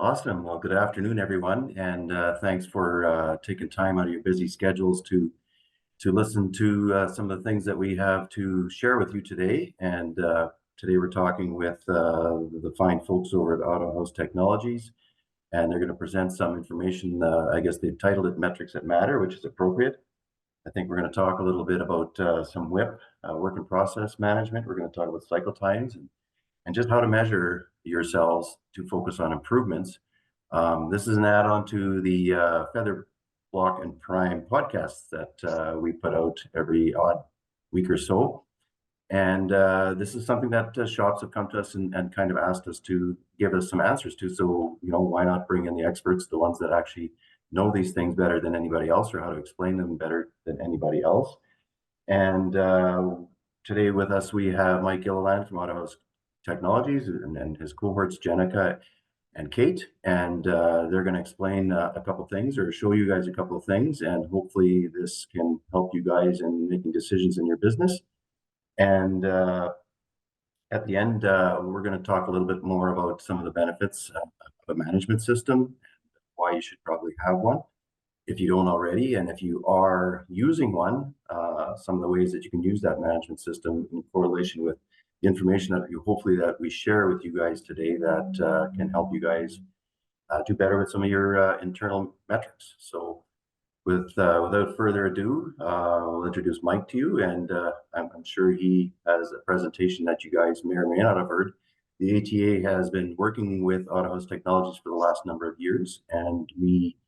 Awesome. Well, good afternoon, everyone, and thanks for taking time out of your busy schedules to listen to some of the things that we have to share with you today. And today we're talking with the fine folks over at Auto House Technologies, and they're going to present some information. I guess they've titled it "Metrics That Matter," which is appropriate. I think we're going to talk a little bit about some WIP, work in process management. We're going to talk about cycle times and just how to measure yourselves to focus on improvements. This is an add-on to the Feather Block and Prime podcasts that we put out every odd week or so. And this is something that shops have come to us and kind of asked us to give us some answers to. So, why not bring in the experts, the ones that actually know these things better than anybody else or how to explain them better than anybody else. And today with us, we have Mike Gilliland from Auto House Technologies and his cohorts, Jenica and Kate, and they're going to explain a couple things or show you guys a couple of things, and hopefully this can help you guys in making decisions in your business. And at the end, we're going to talk a little bit more about some of the benefits of a management system, why you should probably have one if you don't already, and if you are using one, some of the ways that you can use that management system in correlation with the information that hopefully that we share with you guys today that can help you guys do better with some of your internal metrics. So without further ado, we'll introduce Mike to you, and I'm sure he has a presentation that you guys may or may not have heard. The ATA has been working with Auto House Technologies for the last number of years, and we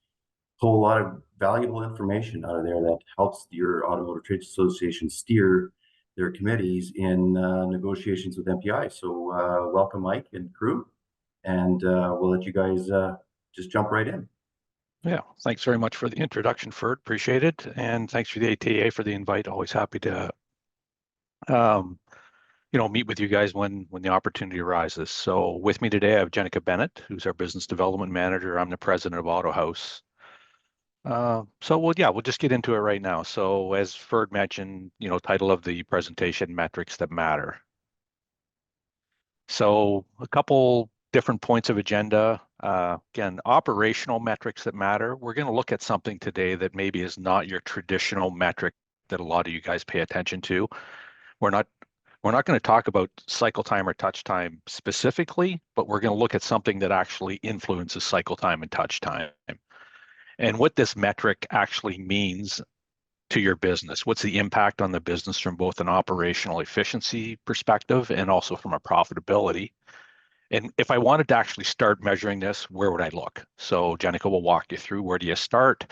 pull a lot of valuable information out of there that helps your Automotive Trade Association steer their committees in negotiations with MPI. So welcome, Mike and crew, and we'll let you guys just jump right in. Yeah, thanks very much for the introduction, Ferd. Appreciate it. And thanks for the ATA for the invite. Always happy to meet with you guys when the opportunity arises. So with me today, I have Jenica Bennett, who's our business development manager. I'm the president of Auto House. So we'll just get into it right now. So as Ferd mentioned, title of the presentation, Metrics That Matter. So a couple different points of agenda. Again, operational metrics that matter. We're going to look at something today that maybe is not your traditional metric that a lot of you guys pay attention to. We're not going to talk about cycle time or touch time specifically, but we're going to look at something that actually influences cycle time and touch time. And what this metric actually means to your business. What's the impact on the business from both an operational efficiency perspective and also from a profitability? And if I wanted to actually start measuring this, where would I look? So Jenica will walk you through where do you start.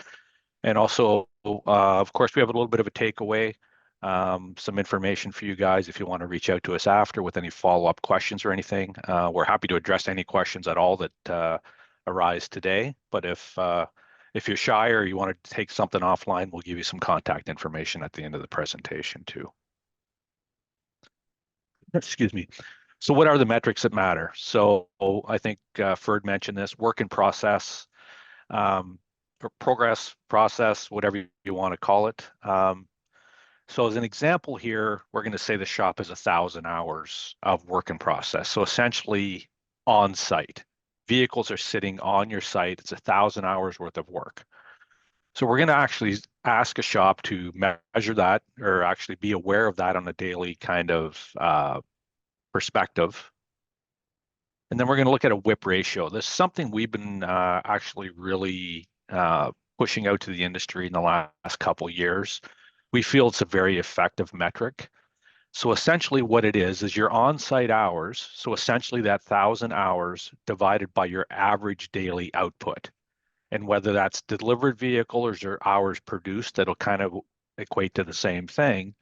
And also, of course, we have a little bit of a takeaway, some information for you guys if you want to reach out to us after with any follow-up questions or anything. We're happy to address any questions at all that arise today. But if you're shy or you want to take something offline, we'll give you some contact information at the end of the presentation too. Excuse me. So what are the metrics that matter? So I think Ferd mentioned this, work in process, or progress, process, whatever you want to call it. So as an example here, we're going to say the shop has 1,000 hours of work in process. So essentially on site. Vehicles are sitting on your site. It's 1,000 hours worth of work. So we're going to actually ask a shop to measure that or actually be aware of that on a daily kind of perspective. And then we're going to look at a WIP ratio. This is something we've been actually really pushing out to the industry in the last couple of years. We feel it's a very effective metric. So essentially what it is your on-site hours. So essentially that 1,000 hours divided by your average daily output. And whether that's delivered vehicles or hours produced, that'll kind of equate to the same thing.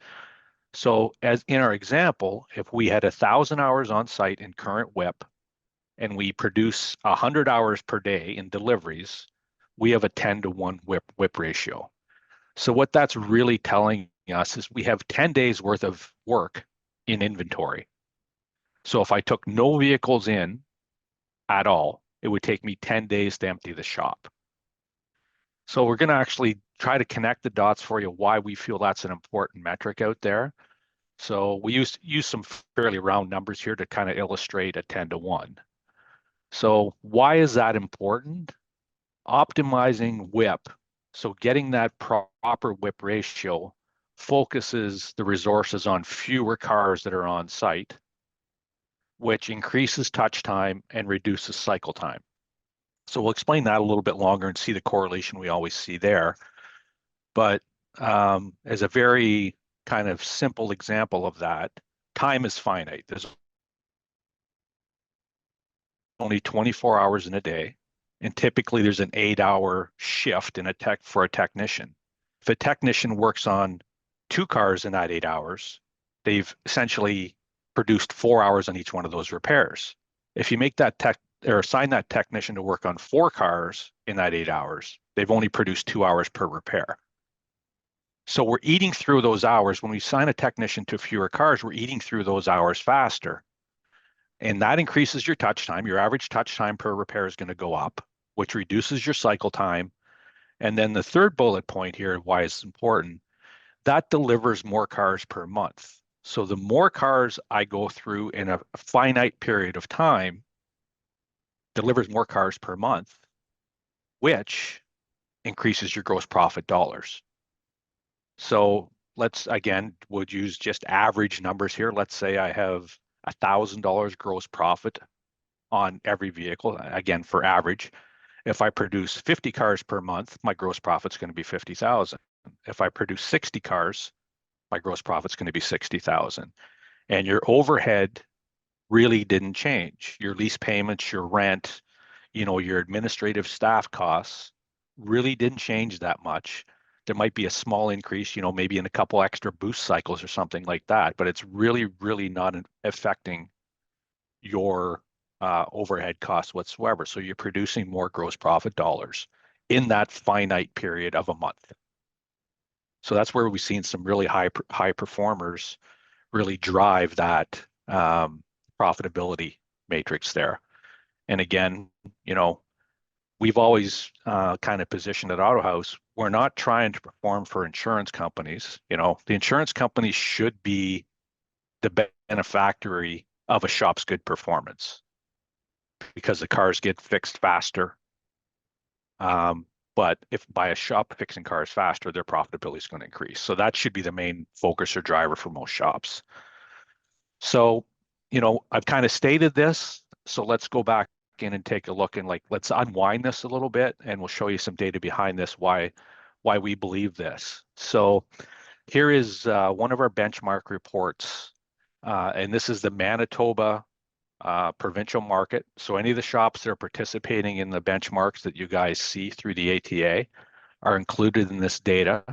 So as in our example, if we had 1,000 hours on site in current WIP and we produce 100 hours per day in deliveries, we have a 10-to-1 WIP ratio. So what that's really telling us is we have 10 days worth of work in inventory. So if I took no vehicles in at all, it would take me 10 days to empty the shop. So we're going to actually try to connect the dots for you why we feel that's an important metric out there. So we use some fairly round numbers here to kind of illustrate a 10-to-1. So why is that important? Optimizing whip, so getting that proper whip ratio focuses the resources on fewer cars that are on site, which increases touch time and reduces cycle time. So we'll explain that a little bit longer and see the correlation we always see there. But as a very kind of simple example of that, time is finite. There's only 24 hours in a day, and typically there's an 8-hour shift in a tech for a technician. If a technician works on 2 cars in that 8 hours, they've essentially produced 4 hours on each one of those repairs. If you make that tech or assign that technician to work on 4 cars in that 8 hours, they've only produced 2 hours per repair. So we're eating through those hours. When we assign a technician to fewer cars, we're eating through those hours faster. And that increases your touch time. Your average touch time per repair is going to go up, which reduces your cycle time. And then the third bullet point here, why it's important, that delivers more cars per month. So the more cars I go through in a finite period of time delivers more cars per month, which increases your gross profit dollars. So let's, again, would use just average numbers here. Let's say I have $1,000 gross profit on every vehicle, again, for average. If I produce 50 cars per month, my gross profit's going to be 50,000. If I produce 60 cars, my gross profit's going to be 60,000. And your overhead really didn't change. Your lease payments, your rent, your administrative staff costs really didn't change that much. There might be a small increase, maybe in a couple extra boost cycles or something like that, but it's really, really not affecting your overhead costs whatsoever. So you're producing more gross profit dollars in that finite period of a month. So that's where we've seen some really high performers really drive that profitability matrix there. And again, we've always kind of positioned at AutoHouse, we're not trying to perform for insurance companies. The insurance companies should be the beneficiary of a shop's good performance because the cars get fixed faster. But if by a shop fixing cars faster, their profitability is going to increase. So that should be the main focus or driver for most shops. So, I've kind of stated this. So let's go back in and take a look and let's unwind this a little bit, and we'll show you some data behind this, why we believe this. So here is one of our benchmark reports, and this is the Manitoba provincial market. So any of the shops that are participating in the benchmarks that you guys see through the ATA are included in this data.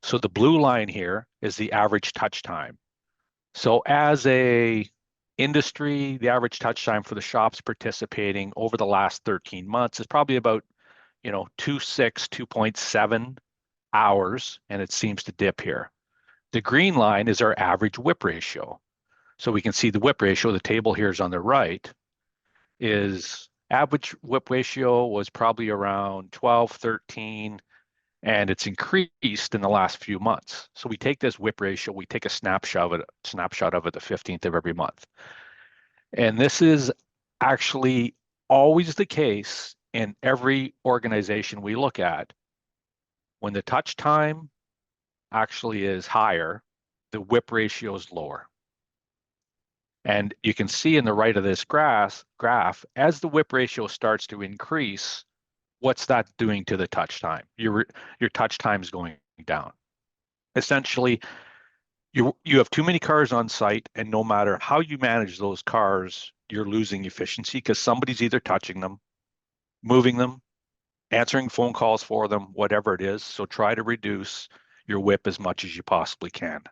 So the blue line here is the average touch time. So as a industry, the average touch time for the shops participating over the last 13 months is probably about, 2.7 hours, and it seems to dip here. The green line is our average whip ratio. So we can see the whip ratio, the table here is on the right, is average whip ratio was probably around 12, 13, and it's increased in the last few months. So we take this whip ratio, we take a snapshot of it the 15th of every month. And this is actually always the case in every organization we look at. When the touch time actually is higher, the whip ratio is lower. And you can see in the right of this graph, as the whip ratio starts to increase, what's that doing to the touch time? Your touch time is going down. Essentially, you have too many cars on site, and no matter how you manage those cars, you're losing efficiency because somebody's either touching them, moving them, answering phone calls for them, whatever it is. So try to reduce your whip as much as you possibly can.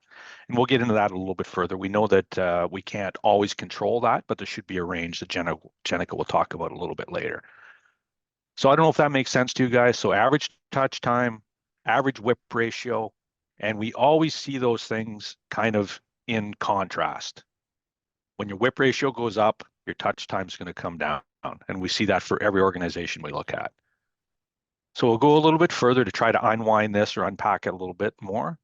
And we'll get into that a little bit further. We know that we can't always control that, but there should be a range that Jenica will talk about a little bit later. So I don't know if that makes sense to you guys. So average touch time, average whip ratio, and we always see those things kind of in contrast. When your whip ratio goes up, your touch time is going to come down. And we see that for every organization we look at. So we'll go a little bit further to try to unwind this or unpack it a little bit more.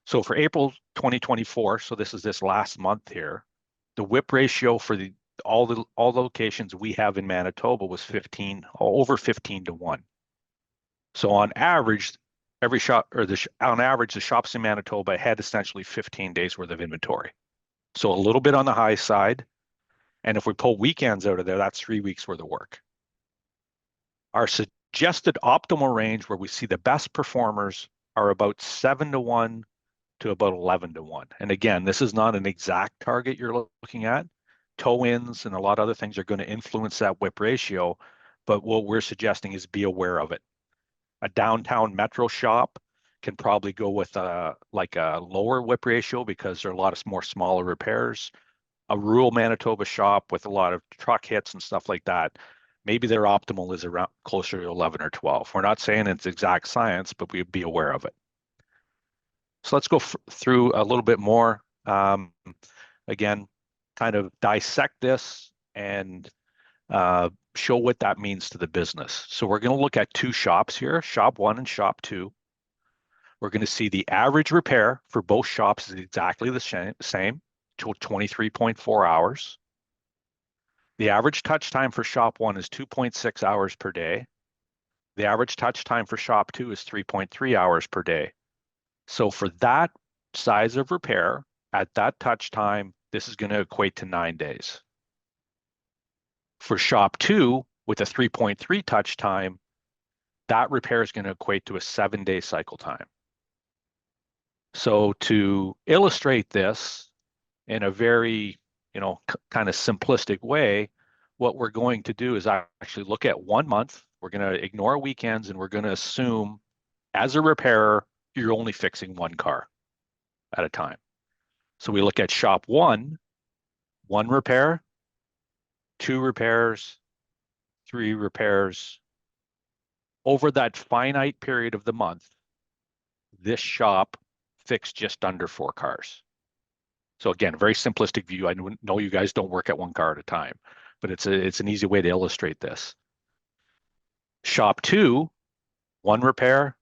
So for April 2024, so this is this last month here, the whip ratio for all the locations we have in Manitoba was over 15 to 1. So on average, on average, the shops in Manitoba had essentially 15 days worth of inventory. So a little bit on the high side. And if we pull weekends out of there, that's 3 weeks worth of work. Our suggested optimal range where we see the best performers are about 7 to 1 to about 11 to 1. And again, this is not an exact target you're looking at. Tow-ins and a lot of other things are going to influence that whip ratio, but what we're suggesting is be aware of it. A downtown metro shop can probably go with like a lower whip ratio because there are a lot of more smaller repairs. A rural Manitoba shop with a lot of truck hits and stuff like that, maybe their optimal is around closer to 11 or 12. We're not saying it's exact science, but we'd be aware of it. So let's go through a little bit more. Again, kind of dissect this and show what that means to the business. So we're going to look at two shops here, shop 1 and shop 2. We're going to see the average repair for both shops is exactly the same, 23.4 hours. The average touch time for shop 1 is 2.6 hours per day. The average touch time for shop 2 is 3.3 hours per day. So for that size of repair at that touch time, this is going to equate to 9 days. For shop 2 with a 3.3 touch time, that repair is going to equate to a 7-day cycle time. So to illustrate this in a very, kind of simplistic way, what we're going to do is actually look at 1 month. We're going to ignore weekends and we're going to assume as a repairer, you're only fixing one car at a time. So we look at shop 1, 1 repair, 2 repairs, 3 repairs. Over that finite period of the month, this shop fixed just under 4 cars. So again, very simplistic view. I know you guys don't work at 1 car at a time, but it's an easy way to illustrate this. Shop 2, 1 repair,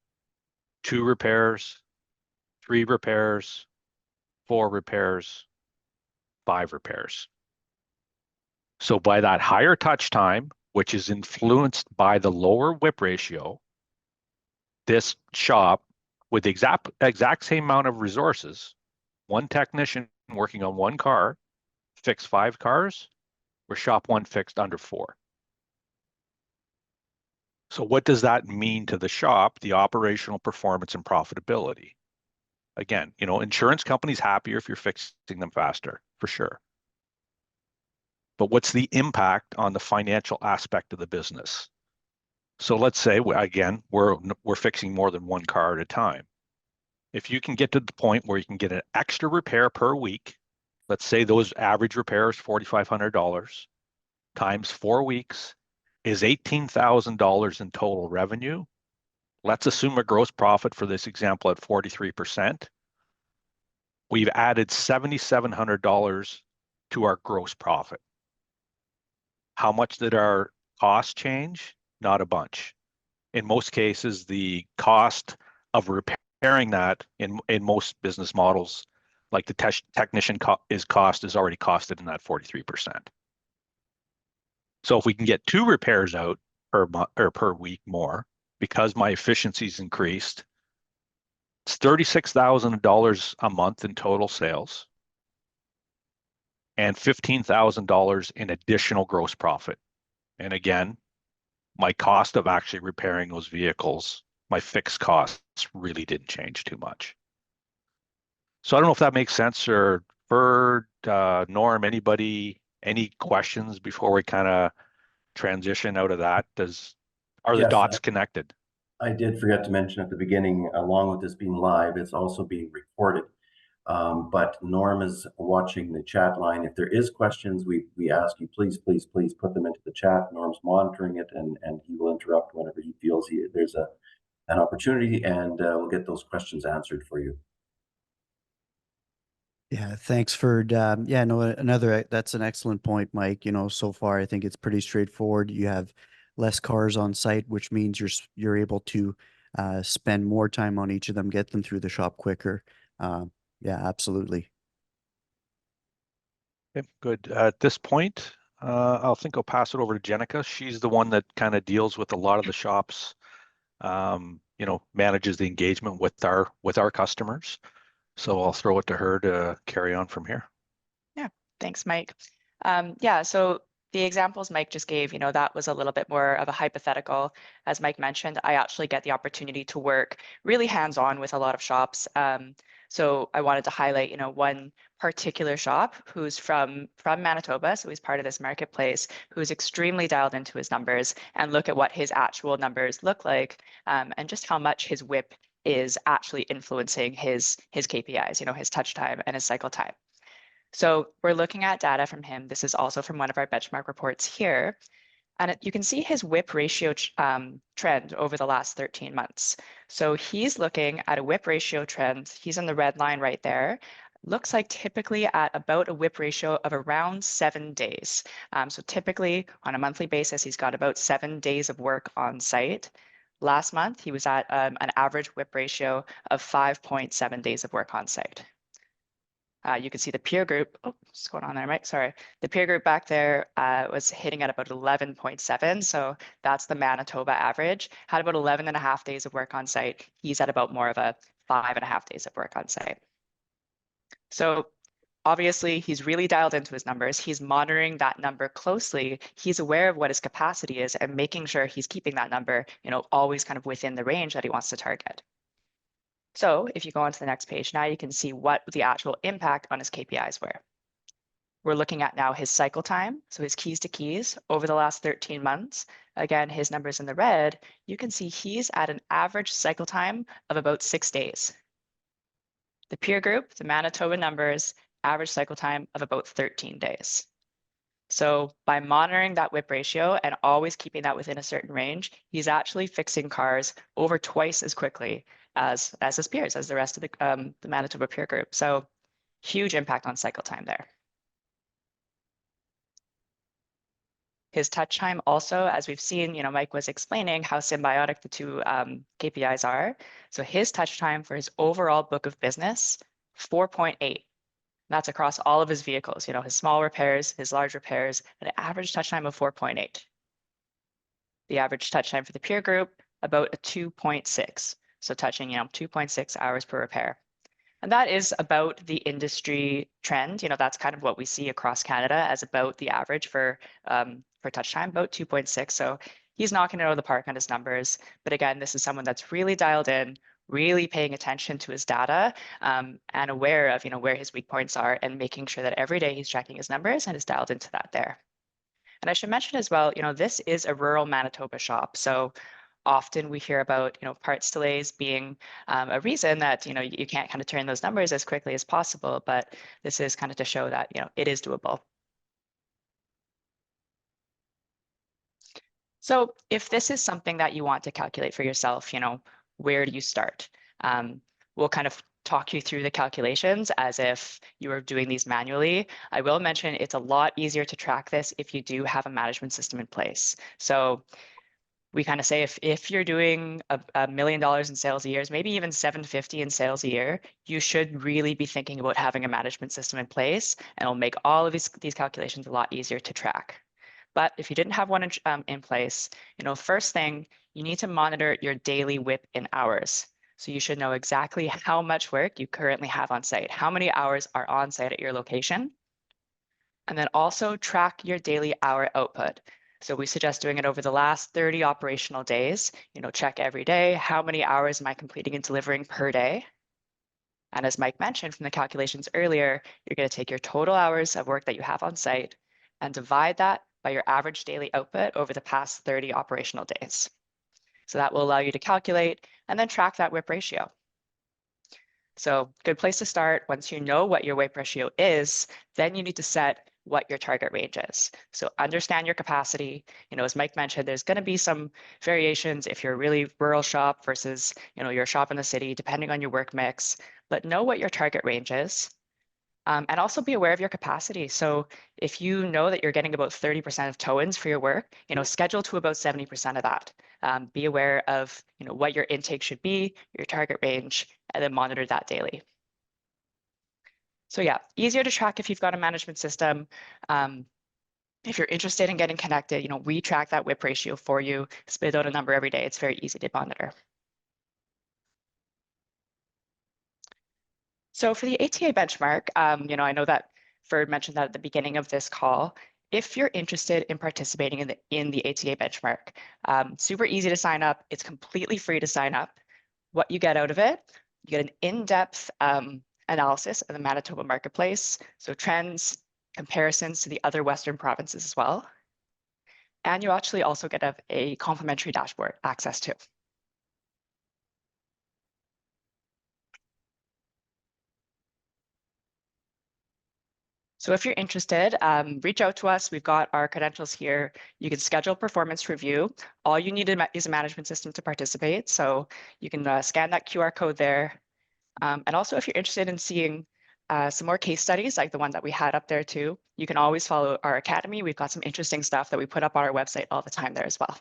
2 repairs, 3 repairs, 4 repairs, 5 repairs. So by that higher touch time, which is influenced by the lower whip ratio, this shop with the exact same amount of resources, 1 technician working on 1 car, fixed 5 cars, where shop 1 fixed under 4. So what does that mean to the shop, the operational performance and profitability? Again, insurance companies happier if you're fixing them faster, for sure. But what's the impact on the financial aspect of the business? So let's say, again, we're fixing more than 1 car at a time. If you can get to the point where you can get an extra repair per week, let's say those average repairs, $4,500 times 4 weeks is $18,000 in total revenue. Let's assume a gross profit for this example at 43%. We've added $7,700 to our gross profit. How much did our cost change? Not a bunch. In most cases, the cost of repairing that in most business models, like the technician cost is already costed in that 43%. So if we can get 2 repairs out per week more, because my efficiency's increased, it's $36,000 a month in total sales and $15,000 in additional gross profit. And again, my cost of actually repairing those vehicles, my fixed costs really didn't change too much. So I don't know if that makes sense, or Bird, Norm, any questions before we kind of transition out of that? Are the Yes, dots connected? I did forget to mention at the beginning, along with this being live, it's also being recorded. But Norm is watching the chat line. If there is questions, we ask you, please put them into the chat. Norm's monitoring it, and he will interrupt whenever he feels there's an opportunity, and we'll get those questions answered for you. Yeah, thanks for that's an excellent point, Mike. So far I think it's pretty straightforward. You have less cars on site, which means you're able to spend more time on each of them, get them through the shop quicker. Yeah, absolutely. Okay, good. At this point, I think I'll pass it over to Jenica. She's the one that kind of deals with a lot of the shops, manages the engagement with our customers. So I'll throw it to her to carry on from here. Yeah, thanks, Mike. Yeah, so the examples Mike just gave, that was a little bit more of a hypothetical. As Mike mentioned, I actually get the opportunity to work really hands-on with a lot of shops. So I wanted to highlight, one particular shop who's from Manitoba, so he's part of this marketplace, who's extremely dialed into his numbers, and look at what his actual numbers look like, and just how much his WIP is actually influencing his KPIs, his touch time and his cycle time. So we're looking at data from him. This is also from one of our benchmark reports here. And you can see his WIP ratio trend over the last 13 months. So he's looking at a WIP ratio trend. He's in the red line right there. Looks like typically at about a WIP ratio of around 7 days. So typically on a monthly basis, he's got about 7 days of work on site. Last month, he was at an average WIP ratio of 5.7 days of work on site. You can see the peer group. Oh, what's going on there, Mike? Sorry. The peer group back there was hitting at about 11.7. So that's the Manitoba average. Had about 11 and a half days of work on site. He's at about more of a 5.5 days of work on site. So obviously, he's really dialed into his numbers. He's monitoring that number closely. He's aware of what his capacity is and making sure he's keeping that number, always kind of within the range that he wants to target. So if you go on to the next page, now you can see what the actual impact on his KPIs were. We're looking at now his cycle time, so his keys to keys over the last 13 months. Again, his numbers in the red, you can see he's at an average cycle time of about 6 days. The peer group, the Manitoba numbers, average cycle time of about 13 days. So by monitoring that WIP ratio and always keeping that within a certain range, he's actually fixing cars over twice as quickly as his peers, as the rest of the Manitoba peer group. So huge impact on cycle time there. His touch time also, as we've seen, Mike was explaining how symbiotic the two KPIs are. So his touch time for his overall book of business, 4.8. That's across all of his vehicles, his small repairs, his large repairs, an average touch time of 4.8. The average touch time for the peer group, about a 2.6. So touching, 2.6 hours per repair. And that is about the industry trend. That's kind of what we see across Canada as about the average for touch time, about 2.6. So he's knocking it out of the park on his numbers. But again, this is someone that's really dialed in, really paying attention to his data, and aware of where his weak points are, and making sure that every day he's checking his numbers and is dialed into that there. And I should mention as well, this is a rural Manitoba shop. So often we hear about parts delays being a reason that you can't kind of turn those numbers as quickly as possible, but this is kind of to show that it is doable. So if this is something that you want to calculate for yourself, where do you start? We'll kind of talk you through the calculations as if you were doing these manually. I will mention it's a lot easier to track this if you do have a management system in place. So we kind of say if you're doing $1 million in sales a year, maybe even 750 in sales a year, you should really be thinking about having a management system in place, and it'll make all of these calculations a lot easier to track. But if you didn't have one in place, first thing, you need to monitor your daily WIP in hours. So you should know exactly how much work you currently have on site, how many hours are on site at your location, and then also track your daily hour output. So we suggest doing it over the last 30 operational days. Check every day, how many hours am I completing and delivering per day? And as Mike mentioned from the calculations earlier, you're going to take your total hours of work that you have on site and divide that by your average daily output over the past 30 operational days. So that will allow you to calculate and then track that WIP ratio. So good place to start. Once you know what your WIP ratio is, then you need to set what your target range is. So understand your capacity. As Mike mentioned, there's going to be some variations if you're a really rural shop versus, your shop in the city, depending on your work mix, but know what your target range is. And also be aware of your capacity. So if you know that you're getting about 30% of tow-ins for your work, schedule to about 70% of that. Be aware of what your intake should be, your target range, and then monitor that daily. So yeah, easier to track if you've got a management system. if you're interested in getting connected, we track that WIP ratio for you, spit out a number every day. It's very easy to monitor. So for the ATA benchmark, I know that Ferd mentioned that at the beginning of this call. If you're interested in participating in the ATA benchmark, super easy to sign up. It's completely free to sign up. What you get out of it, you get an in-depth analysis of the Manitoba marketplace, so trends, comparisons to the other Western provinces as well. And you actually also get a complimentary dashboard access to. So if you're interested, reach out to us. We've got our credentials here. You can schedule performance review. All you need is a management system to participate. So you can scan that QR code there. And also, if you're interested in seeing some more case studies like the one that we had up there too, you can always follow our academy. We've got some interesting stuff that we put up on our website all the time there as well.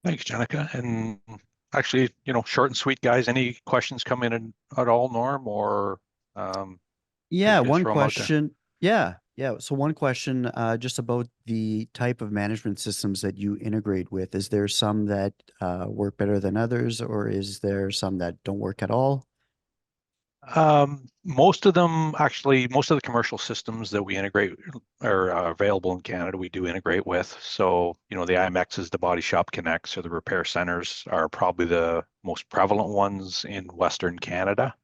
Thanks, Jenica. And actually, short and sweet, guys. Any questions come in at all, Norm, or Yeah, just one throw 'em out there? question. Yeah. So one question, just about the type of management systems that you integrate with. Is there some that work better than others, or is there some that don't work at all? Most of the commercial systems that we integrate are available in Canada. We do integrate with. So, the IMXs, the body shop connects, or the repair centers are probably the most prevalent ones in Western Canada.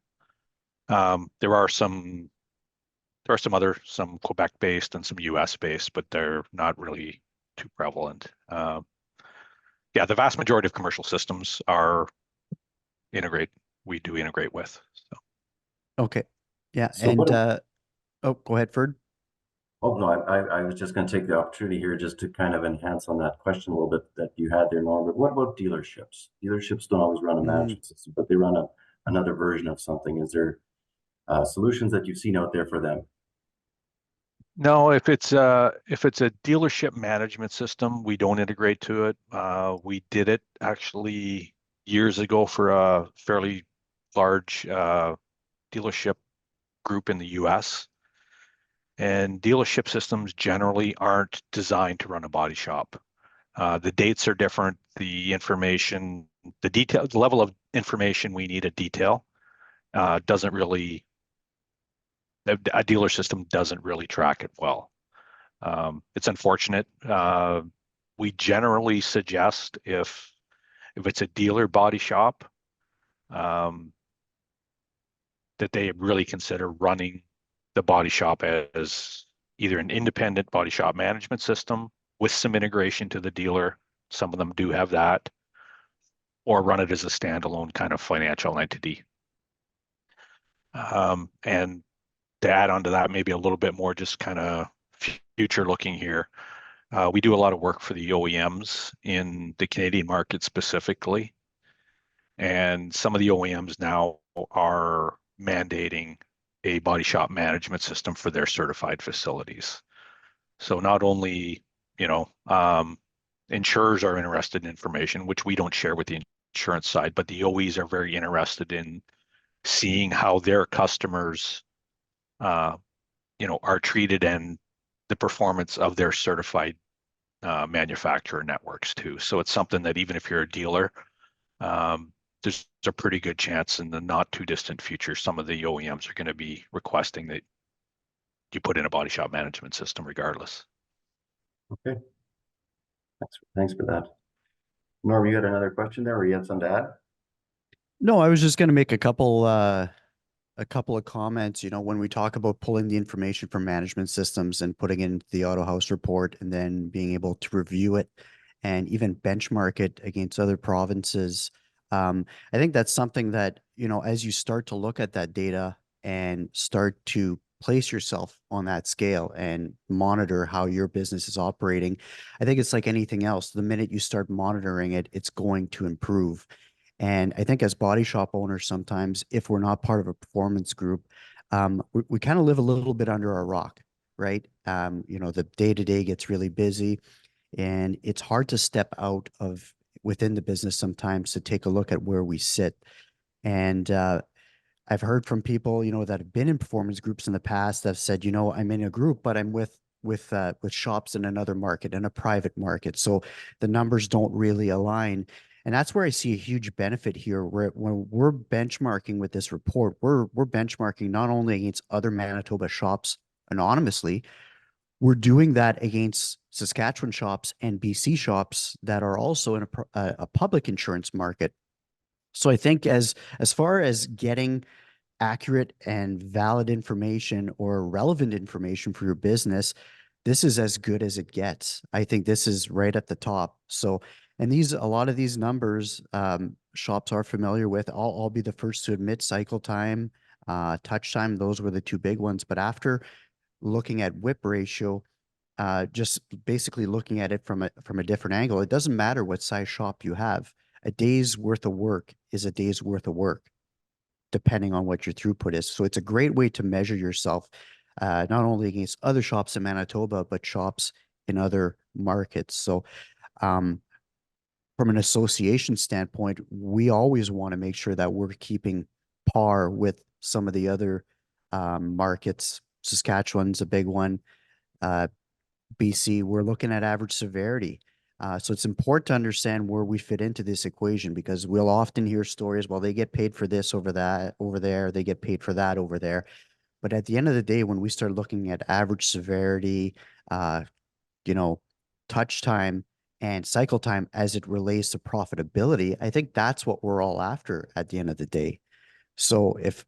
There are some Quebec based and some US based, but they're not really too prevalent. Yeah, the vast majority of commercial systems we do integrate with. So. Okay. Yeah. So And what, oh, go ahead, Ferd. oh no, I was just going to take the opportunity here just to kind of enhance on that question a little bit that you had there, Norm. But what about dealerships? Dealerships don't always run a management system, but they run another version of something. Is there solutions that you've seen out there for them? No, if it's a dealership management system, we don't integrate to it. We did it actually years ago for a fairly large dealership group in the US. And dealership systems generally aren't designed to run a body shop. The dates are different. The information, the level of information we need at detail doesn't really, a dealer system doesn't really track it well. It's unfortunate. We generally suggest if it's a dealer body shop, that they really consider running the body shop as either an independent body shop management system with some integration to the dealer. Some of them do have that, or run it as a standalone kind of financial entity. And to add on to that, maybe a little bit more just kind of future looking here. We do a lot of work for the OEMs in the Canadian market specifically. And some of the OEMs now are mandating a body shop management system for their certified facilities. So not only, insurers are interested in information, which we don't share with the insurance side, but the OEs are very interested in seeing how their customers, are treated and the performance of their certified manufacturer networks too. So it's something that even if you're a dealer, there's a pretty good chance in the not too distant future, some of the OEMs are going to be requesting that you put in a body shop management system regardless. Okay. Thanks for that. Norm, you got another question there, or you had something to add? No, I was just going to make a couple of comments. When we talk about pulling the information from management systems and putting it into the Auto House report and then being able to review it and even benchmark it against other provinces, I think that's something that, as you start to look at that data and start to place yourself on that scale and monitor how your business is operating, I think it's like anything else. The minute you start monitoring it, it's going to improve. And I think as body shop owners, sometimes if we're not part of a performance group, we kind of live a little bit under our rock, right? The day-to-day gets really busy and it's hard to step out of within the business sometimes to take a look at where we sit. And I've heard from people, that have been in performance groups in the past that have said, I'm in a group, but I'm with shops in another market, in a private market. So the numbers don't really align. And that's where I see a huge benefit here, where when we're benchmarking with this report, we're benchmarking not only against other Manitoba shops anonymously, we're doing that against Saskatchewan shops and BC shops that are also in a public insurance market. So I think as far as getting accurate and valid information or relevant information for your business, this is as good as it gets. I think this is right at the top. So, and a lot of these numbers, shops are familiar with. I'll be the first to admit cycle time, touch time, those were the two big ones. But after looking at whip ratio, just basically looking at it from a different angle, it doesn't matter what size shop you have. A day's worth of work is a day's worth of work, depending on what your throughput is. So it's a great way to measure yourself, not only against other shops in Manitoba, but shops in other markets. So um, from an association standpoint, we always want to make sure that we're keeping par with some of the other markets. Saskatchewan's a big one. Uh, BC, we're looking at average severity. So it's important to understand where we fit into this equation, because we'll often hear stories, well, they get paid for this over that over there, they get paid for that over there. But at the end of the day, when we start looking at average severity, uh, you know, touch time and cycle time as it relates to profitability, I think that's what we're all after at the end of the day. So if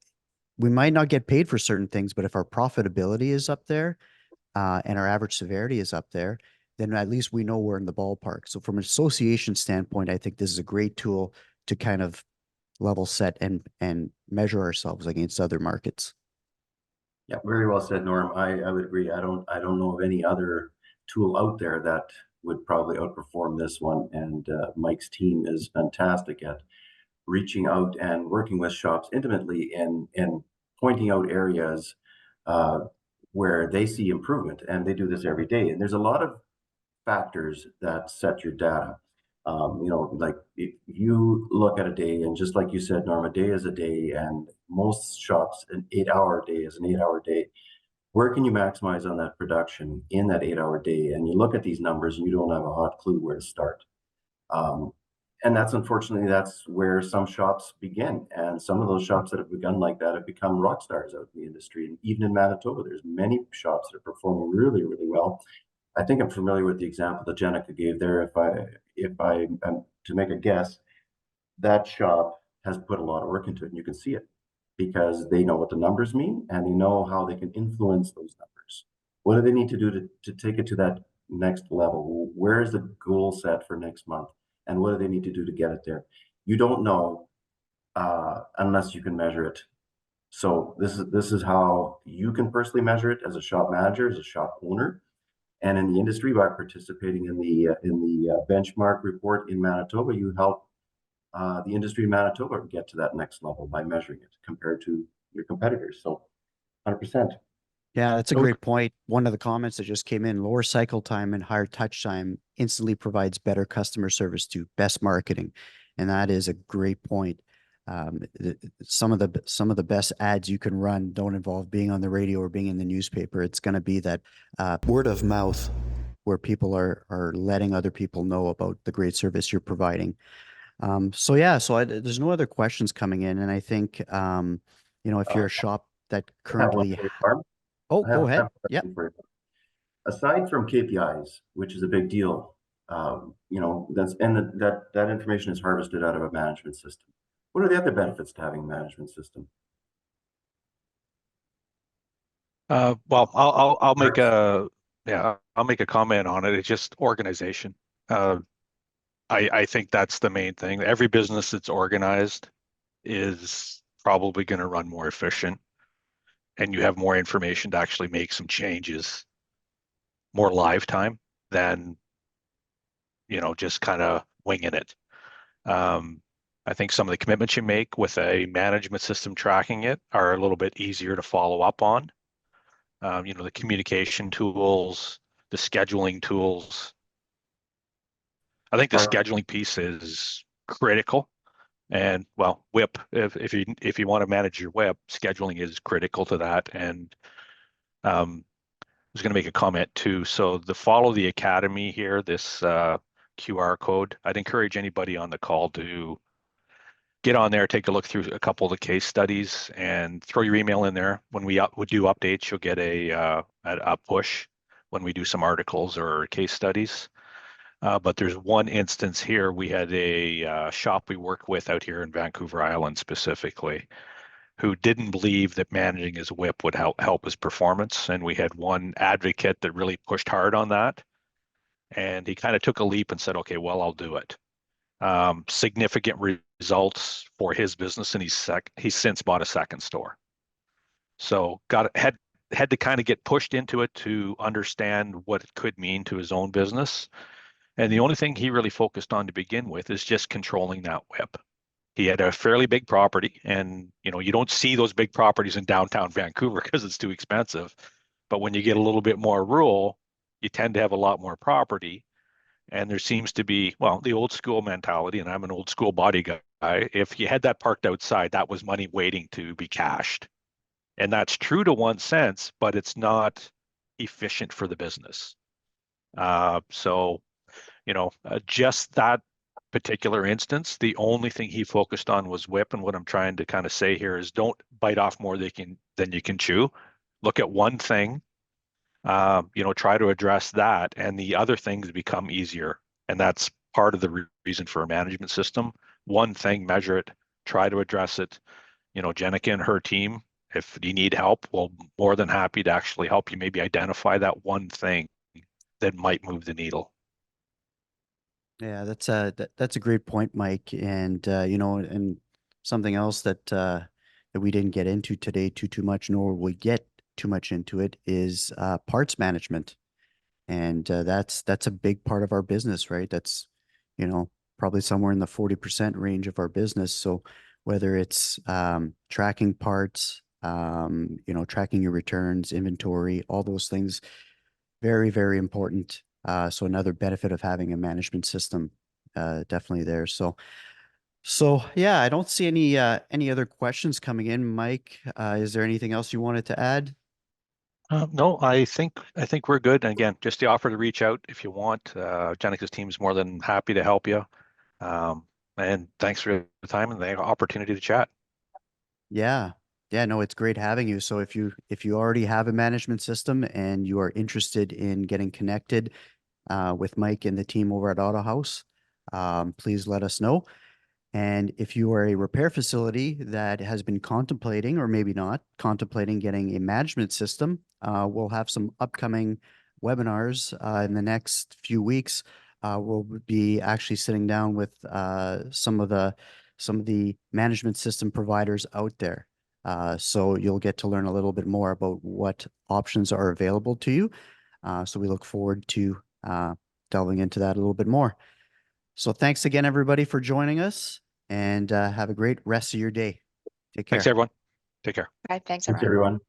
we might not get paid for certain things, but if our profitability is up there, and our average severity is up there, then at least we know we're in the ballpark. So from an association standpoint, I think this is a great tool to kind of level set and measure ourselves against other markets. Yeah, very well said, Norm. I would agree. I don't know of any other tool out there that would probably outperform this one. And Mike's team is fantastic at reaching out and working with shops intimately and pointing out areas uh, where they see improvement, and they do this every day. And there's a lot of factors that set your data. Like if you look at a day, and just like you said, Norm, a day is a day, and most shops, an 8 hour day is an 8 hour day. Where can you maximize on that production in that 8 hour day? And you look at these numbers and you don't have a hot clue where to start. Um, and that's unfortunately, that's where some shops begin. And some of those shops that have begun like that have become rock stars out in the industry. And even in Manitoba, there's many shops that are performing really, really well. I think I'm familiar with the example that Jenica gave there. If I am to make a guess, that shop has put a lot of work into it, and you can see it because they know what the numbers mean and they know how they can influence those numbers. What do they need to do to take it to that next level? Where is the goal set for next month? And what do they need to do to get it there? You don't know unless you can measure it. So this is how you can personally measure it as a shop manager, as a shop owner, and in the industry by participating in the benchmark report in Manitoba. You help the industry in Manitoba get to that next level by measuring it compared to your competitors. So 100%. Yeah, that's a So great point. One of the comments that just came in, lower cycle time and higher touch time instantly provides better customer service to best marketing. And that is a great point. Some of the best ads you can run don't involve being on the radio or being in the newspaper. It's going to be that word of mouth where people are letting other people know about the great service you're providing. So yeah, there's no other questions coming in, and I think if you're a shop that I have one currently, for you, Barb. oh, go I ahead. have a Yeah. question for you. Aside from KPIs, which is a big deal, that information is harvested out of a management system. What are the other benefits to having a management system? well, I'll make I'll make a comment on it. It's just organization. I think that's the main thing. Every business that's organized is probably going to run more efficient, and you have more information to actually make some changes, more live time than just kind of winging it. I think some of the commitments you make with a management system tracking it are a little bit easier to follow up on. The communication tools, the scheduling tools. I think the Mark? scheduling piece is critical And well, WIP, if you want to manage your WIP, scheduling is critical to that. And I was going to make a comment too. So the Follow the Academy here, this QR code, I'd encourage anybody on the call to get on there, take a look through a couple of the case studies, and throw your email in there. When we would do updates, you'll get a push when we do some articles or case studies. But there's one instance here. We had a shop we work with out here in Vancouver Island specifically, who didn't believe that managing his WIP would help his performance. And we had one advocate that really pushed hard on that. And he kind of took a leap and said, okay, well, I'll do it. Significant results for his business, and he's since bought a second store. So had to kind of get pushed into it to understand what it could mean to his own business. And the only thing he really focused on to begin with is just controlling that WIP. He had a fairly big property, and you don't see those big properties in downtown Vancouver because it's too expensive. But when you get a little bit more rural, you tend to have a lot more property. And there seems to be, well, the old school mentality, and I'm an old school body guy. If you had that parked outside, that was money waiting to be cashed. And that's true to one sense, but it's not efficient for the business. So, just that particular instance, the only thing he focused on was WIP. And what I'm trying to kind of say here is don't bite off more than you can chew. Look at one thing, try to address that, and the other things become easier. And that's part of the reason for a management system. One thing, measure it, try to address it. Jenica and her team, if you need help, we're more than happy to actually help you maybe identify that one thing that might move the needle. Yeah, that's a great point, Mike. And and something else that we didn't get into today too much, nor will we get too much into it, is parts management. And that's a big part of our business, right? That's probably somewhere in the 40% range of our business. So whether it's tracking parts, tracking your returns, inventory, all those things, very, very important. So another benefit of having a management system, definitely there. So yeah, I don't see any other questions coming in. Mike, is there anything else you wanted to add? No, I think we're good. And again, just the offer to reach out if you want. Jenica's team is more than happy to help you. And thanks for the time and the opportunity to chat. Yeah. Yeah, no, it's great having you. So if you already have a management system and you are interested in getting connected with Mike and the team over at Auto House, please let us know. And if you are a repair facility that has been contemplating, or maybe not contemplating, getting a management system, we'll have some upcoming webinars in the next few weeks. We'll be actually sitting down with some of the management system providers out there. So you'll get to learn a little bit more about what options are available to you. So we look forward to delving into that a little bit more. So thanks again, everybody, for joining us, and have a great rest of your day. Take care. Thanks, everyone. Take care. Bye. Thanks, Thanks, everyone. everyone.